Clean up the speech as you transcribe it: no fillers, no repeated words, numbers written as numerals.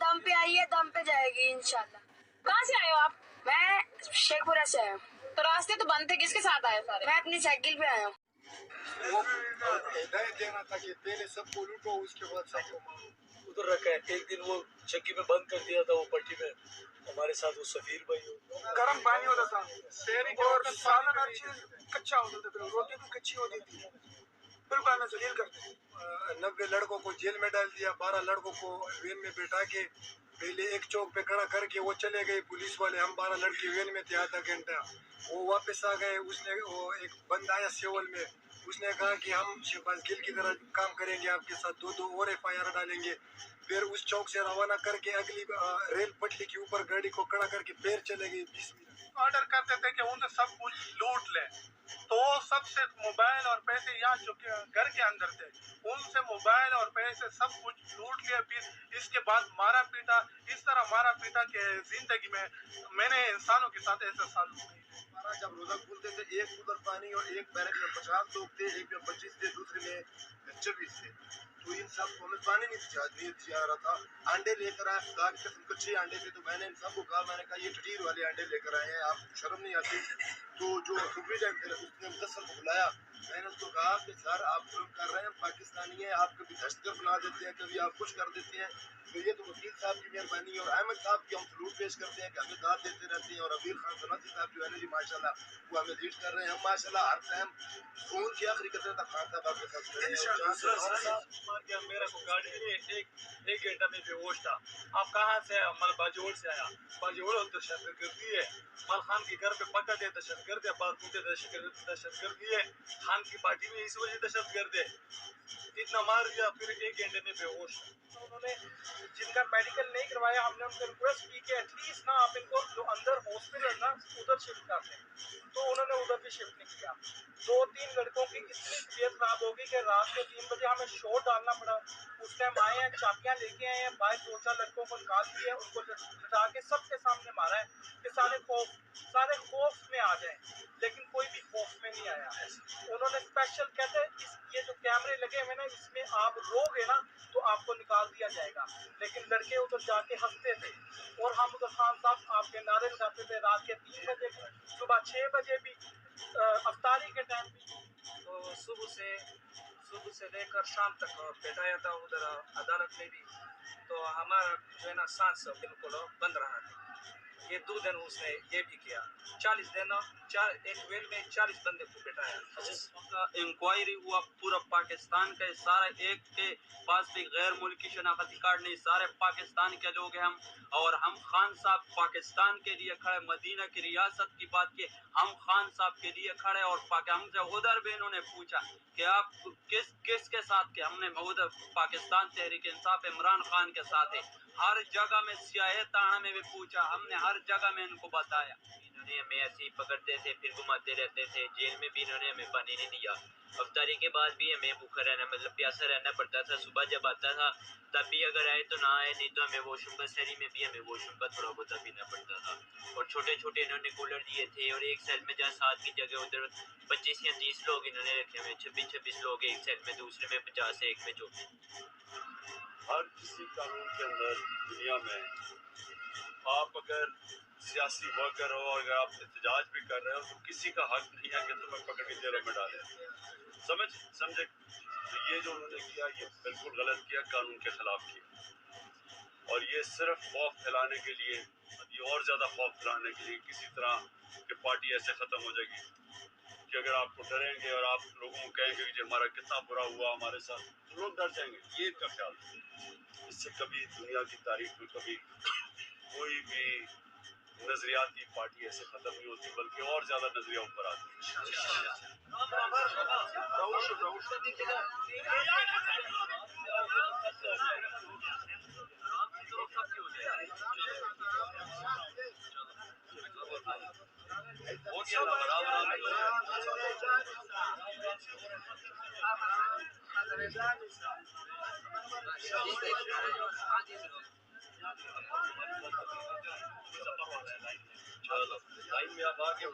दम पे आई है, दम पे जाएगी इंशाल्लाह। कहाँ से आए हो आप? मैं शेखपुरा से आया हूँ। तो रास्ते तो बंद थे, किसके साथ आए सारे? मैं अपनी साइकिल पे आया हूँ। वो हिदायत देना था कि पहले सबको लूटो, उसके बाद सबको मारो। उधर रखा है। एक दिन वो चक्की में बंद कर दिया था, वो पट्टी में हमारे साथ वो सफीर भाई हो। गर्म पानी होता था, शहरी के और सालन हर चीज कच्चा होता था, रोटी भी कच्ची होती थी, बिल्कुल हमें जलील करते। 90 लड़कों को जेल में डाल दिया, 12 लड़कों को वेन में बैठा के पहले एक चौक पे खड़ा करके वो चले गए पुलिस वाले। हम 12 लड़के वेन में थे आधा घंटा, वो वापस आ गए। उसने वो एक बंदा आया सेवल में, उसने कहा कि हम शहबाज गिल की तरह काम करेंगे, आपके साथ 2 और FIR डालेंगे। फिर उस चौक से रवाना करके अगली रेल पटरी के ऊपर गाड़ी को खड़ा करके फिर चले गए 20 मिनट। ऑर्डर करते थे कि उनसे सब कुछ लूट ले, तो सबसे मोबाइल और पैसे यहाँ जो घर के अंदर थे उनसे मोबाइल और पैसे सब कुछ लूट लिया। फिर इसके बाद मारा पीटा, इस तरह मारा पीटा कि जिंदगी में मैंने इंसानों के साथ ऐसा सालूक नहीं। हमारा जब रोजा खोलते थे, एक उधर पानी और एक बैरक में 50 लोग थे, एक में 25 थे, दूसरे में 24 थे। तो इन सब को हमें पानी नहीं दिया रहा था। अंडे लेकर आए, खुदा की कसम कच्चे अंडे थे। तो मैंने इन सबको कहा, मैंने कहा ये टटीर वाले अंडे लेकर आए हैं, आपको शर्म नहीं आती? तो जो सुप्रीटेंडेंट थे उसने मुदस्सर को बुलाया, मैंने उसको कहा कि सर आप जुर्म कर रहे हैं, पाकिस्तानी है, आप कभी दहशतगर्द बना देते हैं, कभी आप कुछ कर देते हैं। तो ये तो वकील साहब की मेहरबानी है और अहमद साहब की हम सलूट पेश करते हैं कि हमें दाद देते रहते हैं। और अबीर खान सलाती साहब जो है ना जी माशाल्लाह वो हमें लीड कर रहे हैं। हम माशाल्लाह हर टाइम खून की आखिरी कतरे तक खान साहब आपके साथ खड़े हैं। मेरा को गाड़ी में एक घंटा में बेहोश था। आप कहाँ से आया? मल बाजोड़ से आया। बाजोड़ दहशतगर्दी है। मल खान के घर पे पकड़ दे दहशतगर्द है, बात पूछे दहशतगर्दी है। खान की पार्टी में इस वजह दहशतगर्द है, इतना मार दिया, फिर एक घंटे में बेहोश। उन्होंने जिनका मेडिकल नहीं करवाया, हमने उनको रिक्वेस्ट की कि एटलीस्ट ना आप इनको जो अंदर हॉस्पिटल ना उधर शिफ्ट कर दें, तो उन्होंने उधर भी शिफ्ट नहीं किया। 2-3 लड़कों की इतनी तबीयत खराब होगी कि रात के 3 बजे हमें शोर डालना पड़ा। उस टाइम आए हैं, चाबियां लेके आए हैं, बाहर 2-4 लड़कों को निकाल दिए, उनको लटा के सबके सामने मारा है कि सारे खौफ में आ जाए, लेकिन कोई भी खौफ में नहीं आया। उन्होंने स्पेशल कहते हैं ये जो कैमरे लगे हुए ना, इसमें आप रोगे ना तो आपको निकाल दिया जाएगा, लेकिन लड़के उधर जाके हंसते थे। और हम उधर खान साहब आपके नारे लगाते थे रात के 3 बजे भी, सुबह 6 बजे भी, अफ्तारी के टाइम भी। तो सुबह से लेकर शाम तक बैठाया था उधर अदालत में भी। तो हमारा जो है ना सांस बिल्कुल बंद रहा था। ये 2 दिन उसने ये भी किया। 40 दिन एक वेल में 40 बंदे को बैठाया। इंक्वायरी हुआ पूरा पाकिस्तान का, सारा एक के पास भी गैर मुल्की शनाख्ती कार्ड नहीं, सारे पाकिस्तान के लोग हैं हम। और हम खान साहब पाकिस्तान के लिए खड़े, मदीना की रियासत की बात की, हम खान साहब के लिए खड़े। और हमसे उधर भी इन्होंने पूछा कि आप किसके साथ के? हमने उधर पाकिस्तान तहरीक इंसाफ इमरान खान के साथ है। हर जगह में सियाह ताना में भी पूछा, हमने हर जगह में इनको बताया। इन्होंने हमें ऐसे ही पकड़ते थे, फिर घुमाते रहते थे। जेल में भी इन्होंने हमें पानी नहीं दिया। अफ्तारी के बाद भी हमें भूखा रहना, मतलब प्यासा रहना पड़ता था। सुबह जब आता था तब भी अगर आए तो ना आए, नहीं तो हमें वॉशरूम का, शहरी में भी हमें वॉशरूम का थोड़ा बहुत पीना पड़ता था। और छोटे छोटे इन्होंने कूलर दिए थे। और एक सेल में जहाँ 7 की जगह उधर 25 या 30 लोग इन्होंने रखे हुए, 26 लोग एक सेल में, दूसरे में 50 है, एक में 24। हर किसी कानून के अंदर दुनिया में आप अगर सियासी वर्कर हो और अगर आप एहतजाज भी कर रहे हो तो किसी का हक नहीं है कि तुम्हें पकड़ के जेलों में डालें। समझे تو یہ جو انہوں نے کیا یہ بالکل غلط کیا, قانون کے خلاف کیا, اور یہ صرف خوف پھیلانے کے لیے, یہ اور زیادہ خوف پھیلانے کے لیے کسی طرح کہ پارٹی ایسے ختم ہو جائے گی کہ اگر آپ کو ڈریں گے اور آپ لوگوں کو کہیں گے کہ ہمارا کتنا برا ہوا ہمارے ساتھ, تو لوگ ڈر جائیں گے. یہ کا خیال ہے. اس سے کبھی دنیا کی تاریخ میں کبھی کوئی بھی نظریاتی پارٹی ایسے ختم نہیں ہوتی, بلکہ اور زیادہ نظریہ اوپر آتی ہے. چلو لائن میں آپ آگے